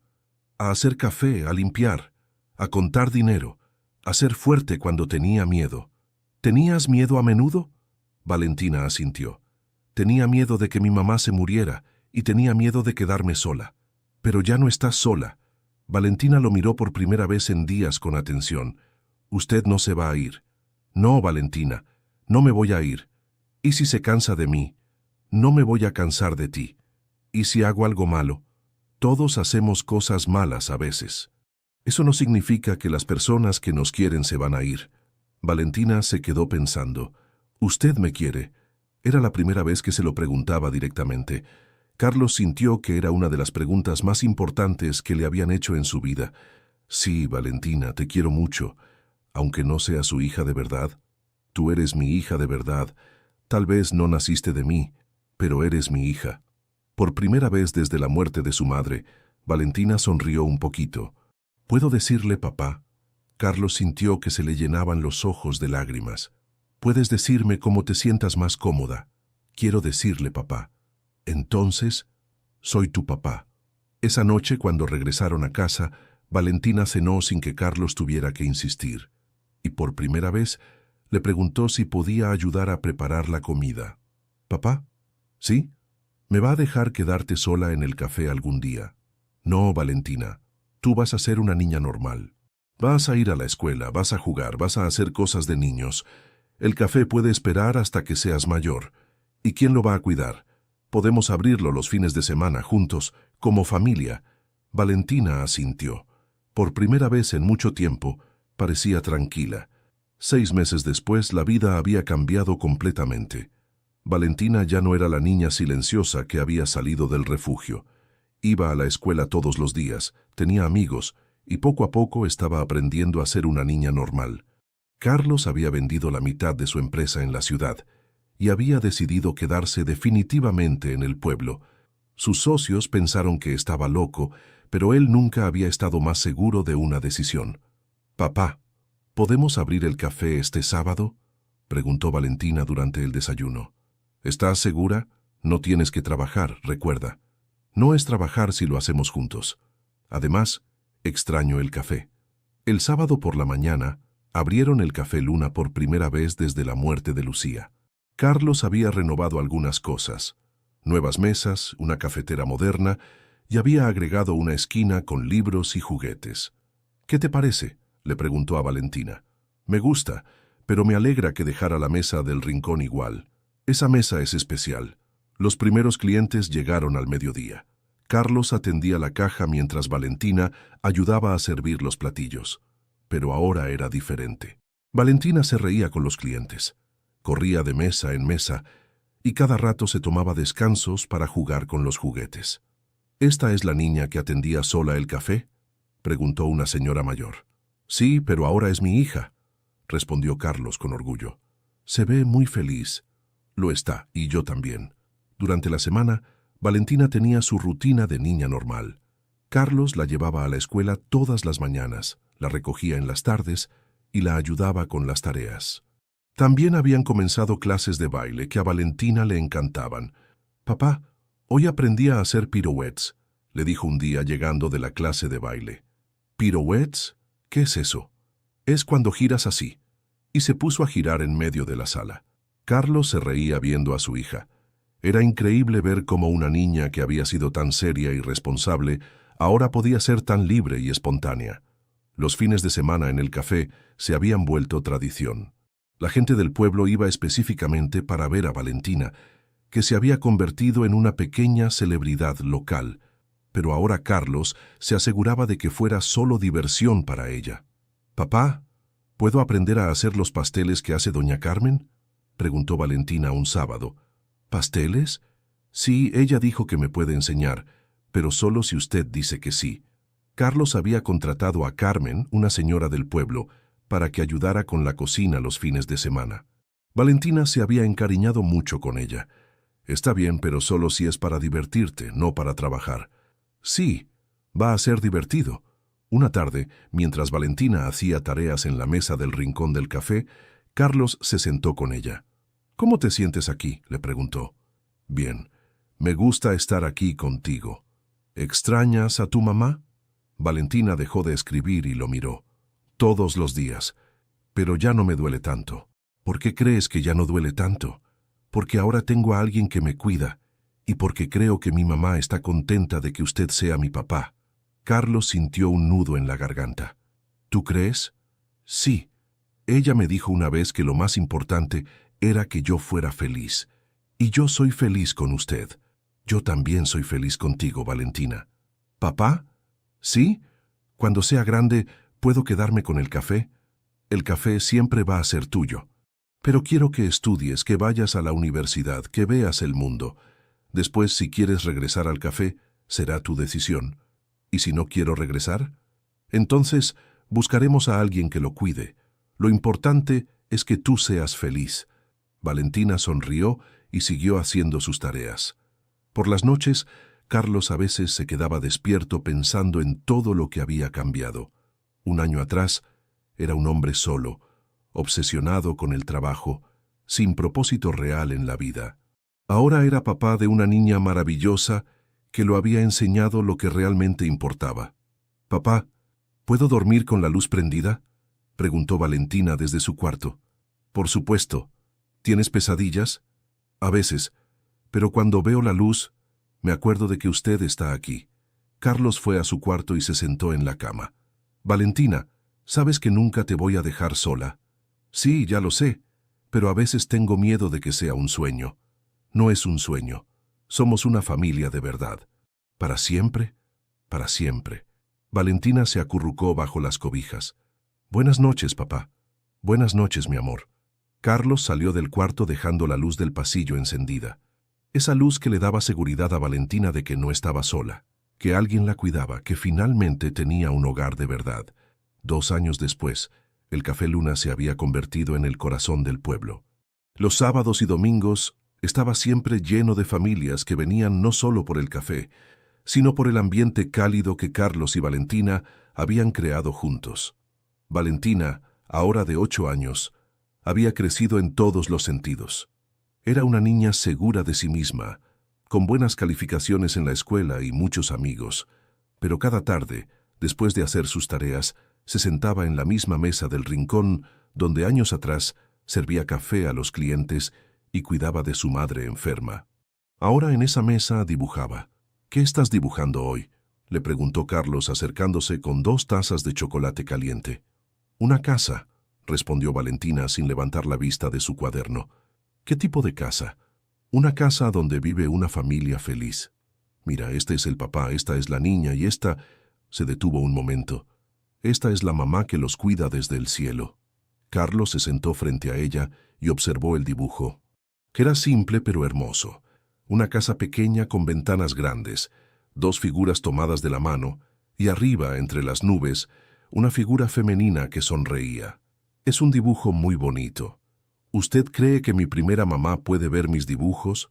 A hacer café, a limpiar, a contar dinero, a ser fuerte cuando tenía miedo. ¿Tenías miedo a menudo? Valentina asintió. Tenía miedo de que mi mamá se muriera y tenía miedo de quedarme sola. Pero ya no estás sola. Valentina lo miró por primera vez en días con atención. «Usted no se va a ir». «No, Valentina, no me voy a ir. ¿Y si se cansa de mí?» «No me voy a cansar de ti. ¿Y si hago algo malo?» «Todos hacemos cosas malas a veces. Eso no significa que las personas que nos quieren se van a ir». Valentina se quedó pensando. «¿Usted me quiere?» Era la primera vez que se lo preguntaba directamente. Carlos sintió que era una de las preguntas más importantes que le habían hecho en su vida. «Sí, Valentina, te quiero mucho. Aunque no sea su hija de verdad. Tú eres mi hija de verdad. Tal vez no naciste de mí, pero eres mi hija». Por primera vez desde la muerte de su madre, Valentina sonrió un poquito. «¿Puedo decirle papá?» Carlos sintió que se le llenaban los ojos de lágrimas. «Puedes decirme cómo te sientas más cómoda. Quiero decirle papá». «Entonces, soy tu papá». Esa noche, cuando regresaron a casa, Valentina cenó sin que Carlos tuviera que insistir. Y por primera vez, le preguntó si podía ayudar a preparar la comida. «¿Papá? ¿Sí? ¿Me va a dejar quedarte sola en el café algún día?» «No, Valentina. Tú vas a ser una niña normal. Vas a ir a la escuela, vas a jugar, vas a hacer cosas de niños. El café puede esperar hasta que seas mayor. ¿Y quién lo va a cuidar? Podemos abrirlo los fines de semana juntos, como familia». Valentina asintió. Por primera vez en mucho tiempo, parecía tranquila. 6 meses después, la vida había cambiado completamente. Valentina ya no era la niña silenciosa que había salido del refugio. Iba a la escuela todos los días, tenía amigos, y poco a poco estaba aprendiendo a ser una niña normal. Carlos había vendido la mitad de su empresa en la ciudad y había decidido quedarse definitivamente en el pueblo. Sus socios pensaron que estaba loco, pero él nunca había estado más seguro de una decisión. «Papá, ¿podemos abrir el café este sábado?», preguntó Valentina durante el desayuno. «¿Estás segura? No tienes que trabajar, recuerda. No es trabajar si lo hacemos juntos. Además, extraño el café». El sábado por la mañana, abrieron el Café Luna por primera vez desde la muerte de Lucía. Carlos había renovado algunas cosas. Nuevas mesas, una cafetera moderna, y había agregado una esquina con libros y juguetes. «¿Qué te parece?», le preguntó a Valentina. «Me gusta, pero me alegra que dejara la mesa del rincón igual. Esa mesa es especial». Los primeros clientes llegaron al mediodía. Carlos atendía la caja mientras Valentina ayudaba a servir los platillos. Pero ahora era diferente. Valentina se reía con los clientes. Corría de mesa en mesa y cada rato se tomaba descansos para jugar con los juguetes. «¿Esta es la niña que atendía sola el café?», preguntó una señora mayor. «Sí, pero ahora es mi hija», respondió Carlos con orgullo. «Se ve muy feliz». «Lo está, y yo también». Durante la semana, Valentina tenía su rutina de niña normal. Carlos la llevaba a la escuela todas las mañanas, la recogía en las tardes y la ayudaba con las tareas. También habían comenzado clases de baile que a Valentina le encantaban. «Papá, hoy aprendí a hacer pirouettes», le dijo un día llegando de la clase de baile. «¿Pirouettes? ¿Qué es eso?». «Es cuando giras así». Y se puso a girar en medio de la sala. Carlos se reía viendo a su hija. Era increíble ver cómo una niña que había sido tan seria y responsable ahora podía ser tan libre y espontánea. Los fines de semana en el café se habían vuelto tradición. La gente del pueblo iba específicamente para ver a Valentina, que se había convertido en una pequeña celebridad local, pero ahora Carlos se aseguraba de que fuera solo diversión para ella. «Papá, ¿puedo aprender a hacer los pasteles que hace doña Carmen?», preguntó Valentina un sábado. «¿Pasteles? Sí, ella dijo que me puede enseñar, pero solo si usted dice que sí». Carlos había contratado a Carmen, una señora del pueblo, para que ayudara con la cocina los fines de semana. Valentina se había encariñado mucho con ella. «Está bien, pero solo si es para divertirte, no para trabajar». «Sí, va a ser divertido». Una tarde, mientras Valentina hacía tareas en la mesa del rincón del café, Carlos se sentó con ella. «¿Cómo te sientes aquí?», le preguntó. «Bien, me gusta estar aquí contigo». «¿Extrañas a tu mamá?». Valentina dejó de escribir y lo miró. «Todos los días. Pero ya no me duele tanto». «¿Por qué crees que ya no duele tanto?». «Porque ahora tengo a alguien que me cuida, y porque creo que mi mamá está contenta de que usted sea mi papá». Carlos sintió un nudo en la garganta. ¿Tú crees? Sí. Ella me dijo una vez que lo más importante era que yo fuera feliz. Y yo soy feliz con usted. Yo también soy feliz contigo, Valentina. ¿Papá? ¿Sí? Cuando sea grande, ¿puedo quedarme con el café? El café siempre va a ser tuyo. Pero quiero que estudies, que vayas a la universidad, que veas el mundo. Después, si quieres regresar al café, será tu decisión. ¿Y si no quiero regresar? Entonces, buscaremos a alguien que lo cuide. Lo importante es que tú seas feliz. Valentina sonrió y siguió haciendo sus tareas. Por las noches, Carlos a veces se quedaba despierto pensando en todo lo que había cambiado. Un año atrás, era un hombre solo, obsesionado con el trabajo, sin propósito real en la vida. Ahora era papá de una niña maravillosa que lo había enseñado lo que realmente importaba. «Papá, ¿puedo dormir con la luz prendida?», preguntó Valentina desde su cuarto. «Por supuesto. ¿Tienes pesadillas?». «A veces, pero cuando veo la luz, me acuerdo de que usted está aquí». Carlos fue a su cuarto y se sentó en la cama. «Valentina, ¿sabes que nunca te voy a dejar sola?». «Sí, ya lo sé, pero a veces tengo miedo de que sea un sueño». «No es un sueño. Somos una familia de verdad». «¿Para siempre?». «Para siempre». Valentina se acurrucó bajo las cobijas. «Buenas noches, papá». «Buenas noches, mi amor». Carlos salió del cuarto dejando la luz del pasillo encendida. Esa luz que le daba seguridad a Valentina de que no estaba sola, que alguien la cuidaba, que finalmente tenía un hogar de verdad. 2 años después, el Café Luna se había convertido en el corazón del pueblo. Los sábados y domingos estaba siempre lleno de familias que venían no solo por el café, sino por el ambiente cálido que Carlos y Valentina habían creado juntos. Valentina, ahora de 8 años, había crecido en todos los sentidos. Era una niña segura de sí misma, con buenas calificaciones en la escuela y muchos amigos, pero cada tarde, después de hacer sus tareas, se sentaba en la misma mesa del rincón donde años atrás servía café a los clientes y cuidaba de su madre enferma. Ahora en esa mesa dibujaba. «¿Qué estás dibujando hoy?», le preguntó Carlos acercándose con 2 tazas de chocolate caliente. «Una casa», respondió Valentina sin levantar la vista de su cuaderno. «¿Qué tipo de casa?». «Una casa donde vive una familia feliz. Mira, este es el papá, esta es la niña y esta…» Se detuvo un momento. «Esta es la mamá que los cuida desde el cielo». Carlos se sentó frente a ella y observó el dibujo. Era simple pero hermoso. Una casa pequeña con ventanas grandes, 2 figuras tomadas de la mano, y arriba, entre las nubes, una figura femenina que sonreía. «Es un dibujo muy bonito. ¿Usted cree que mi primera mamá puede ver mis dibujos?».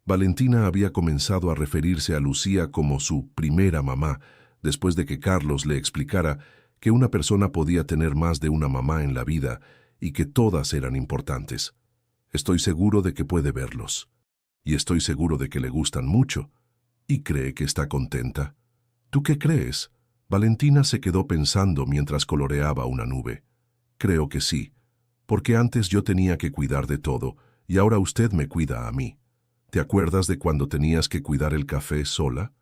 Valentina había comenzado a referirse a Lucía como su primera mamá, después de que Carlos le explicara que una persona podía tener más de una mamá en la vida y que todas eran importantes. «Estoy seguro de que puede verlos. Y estoy seguro de que le gustan mucho. ¿Y cree que está contenta?». «¿Tú qué crees?». Valentina se quedó pensando mientras coloreaba una nube. «Creo que sí, porque antes yo tenía que cuidar de todo y ahora usted me cuida a mí. ¿Te acuerdas de cuando tenías que cuidar el café sola?».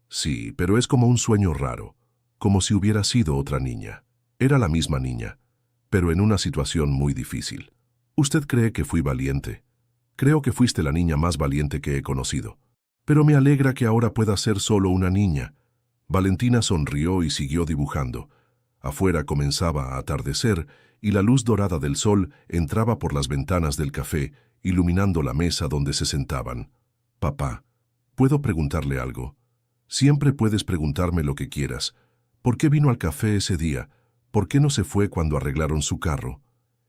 «Sí, pero es como un sueño raro, como si hubiera sido otra niña». Era la misma niña, pero en una situación muy difícil. «¿Usted cree que fui valiente?». «Creo que fuiste la niña más valiente que he conocido. Pero me alegra que ahora pueda ser solo una niña». Valentina sonrió y siguió dibujando. Afuera comenzaba a atardecer y la luz dorada del sol entraba por las ventanas del café, iluminando la mesa donde se sentaban. «Papá, ¿puedo preguntarle algo?». «Siempre puedes preguntarme lo que quieras. ¿Por qué vino al café ese día? ¿Por qué no se fue cuando arreglaron su carro?».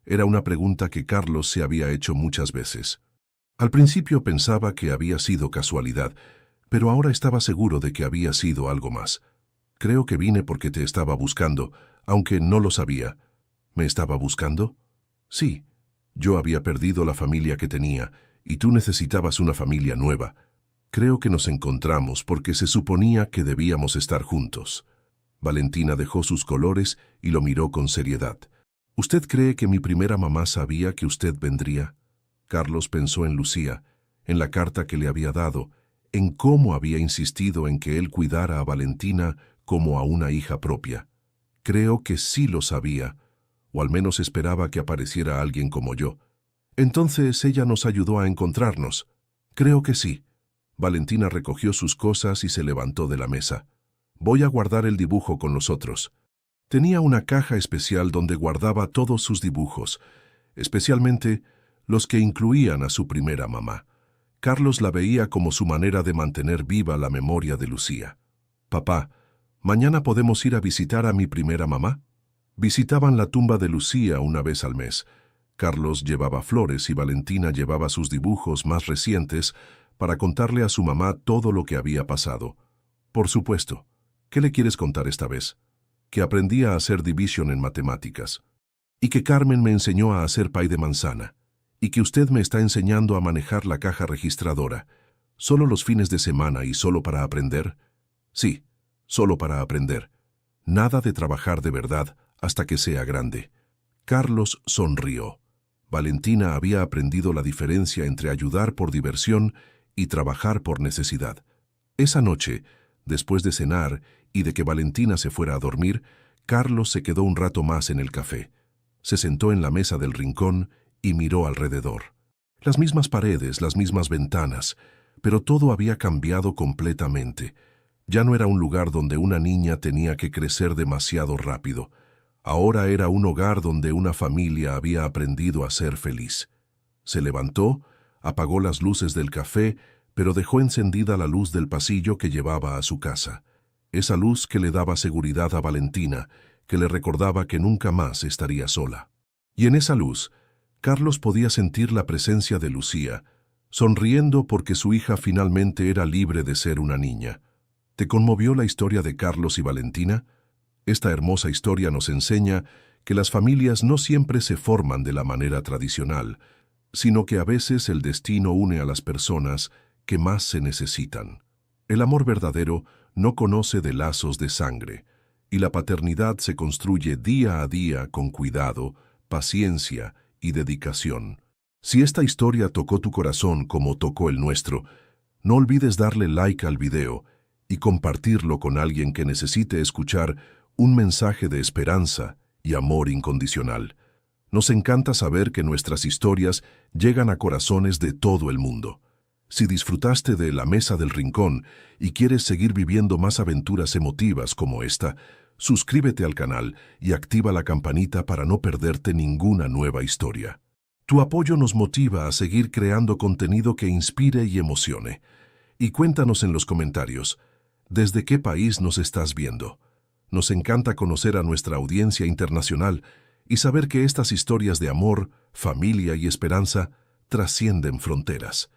Era una pregunta que Carlos se había hecho muchas veces. Al principio pensaba que había sido casualidad, pero ahora estaba seguro de que había sido algo más. «Creo que vine porque te estaba buscando, aunque no lo sabía». «¿Me estaba buscando?». «Sí. Yo había perdido la familia que tenía, y tú necesitabas una familia nueva. Creo que nos encontramos porque se suponía que debíamos estar juntos». Valentina dejó sus colores y lo miró con seriedad. «¿Usted cree que mi primera mamá sabía que usted vendría?». Carlos pensó en Lucía, en la carta que le había dado, en cómo había insistido en que él cuidara a Valentina como a una hija propia. Creo que sí lo sabía, o al menos esperaba que apareciera alguien como yo. Entonces ella nos ayudó a encontrarnos. Creo que sí. Valentina recogió sus cosas y se levantó de la mesa. Voy a guardar el dibujo con los otros. Tenía una caja especial donde guardaba todos sus dibujos, especialmente los que incluían a su primera mamá. Carlos la veía como su manera de mantener viva la memoria de Lucía. Papá, ¿mañana podemos ir a visitar a mi primera mamá? Visitaban la tumba de Lucía una vez al mes. Carlos llevaba flores y Valentina llevaba sus dibujos más recientes para contarle a su mamá todo lo que había pasado. Por supuesto. ¿Qué le quieres contar esta vez? Que aprendí a hacer división en matemáticas. Y que Carmen me enseñó a hacer pay de manzana. Y que usted me está enseñando a manejar la caja registradora. ¿Solo los fines de semana y solo para aprender? Sí, solo para aprender. Nada de trabajar de verdad hasta que sea grande. Carlos sonrió. Valentina había aprendido la diferencia entre ayudar por diversión y trabajar por necesidad. Esa noche, después de cenar y de que Valentina se fuera a dormir, Carlos se quedó un rato más en el café. Se sentó en la mesa del rincón y miró alrededor. Las mismas paredes, las mismas ventanas, pero todo había cambiado completamente. Ya no era un lugar donde una niña tenía que crecer demasiado rápido. Ahora era un hogar donde una familia había aprendido a ser feliz. Se levantó, apagó las luces del café, pero dejó encendida la luz del pasillo que llevaba a su casa. Esa luz que le daba seguridad a Valentina, que le recordaba que nunca más estaría sola. Y en esa luz, Carlos podía sentir la presencia de Lucía, sonriendo porque su hija finalmente era libre de ser una niña. ¿Te conmovió la historia de Carlos y Valentina? Esta hermosa historia nos enseña que las familias no siempre se forman de la manera tradicional, sino que a veces el destino une a las personas que más se necesitan. El amor verdadero no conoce de lazos de sangre, y la paternidad se construye día a día con cuidado, paciencia y dedicación. Si esta historia tocó tu corazón como tocó el nuestro, no olvides darle like al video y compartirlo con alguien que necesite escuchar un mensaje de esperanza y amor incondicional. Nos encanta saber que nuestras historias llegan a corazones de todo el mundo. Si disfrutaste de La Mesa del Rincón y quieres seguir viviendo más aventuras emotivas como esta, suscríbete al canal y activa la campanita para no perderte ninguna nueva historia. Tu apoyo nos motiva a seguir creando contenido que inspire y emocione. Y cuéntanos en los comentarios, ¿desde qué país nos estás viendo? Nos encanta conocer a nuestra audiencia internacional y saber que estas historias de amor, familia y esperanza trascienden fronteras.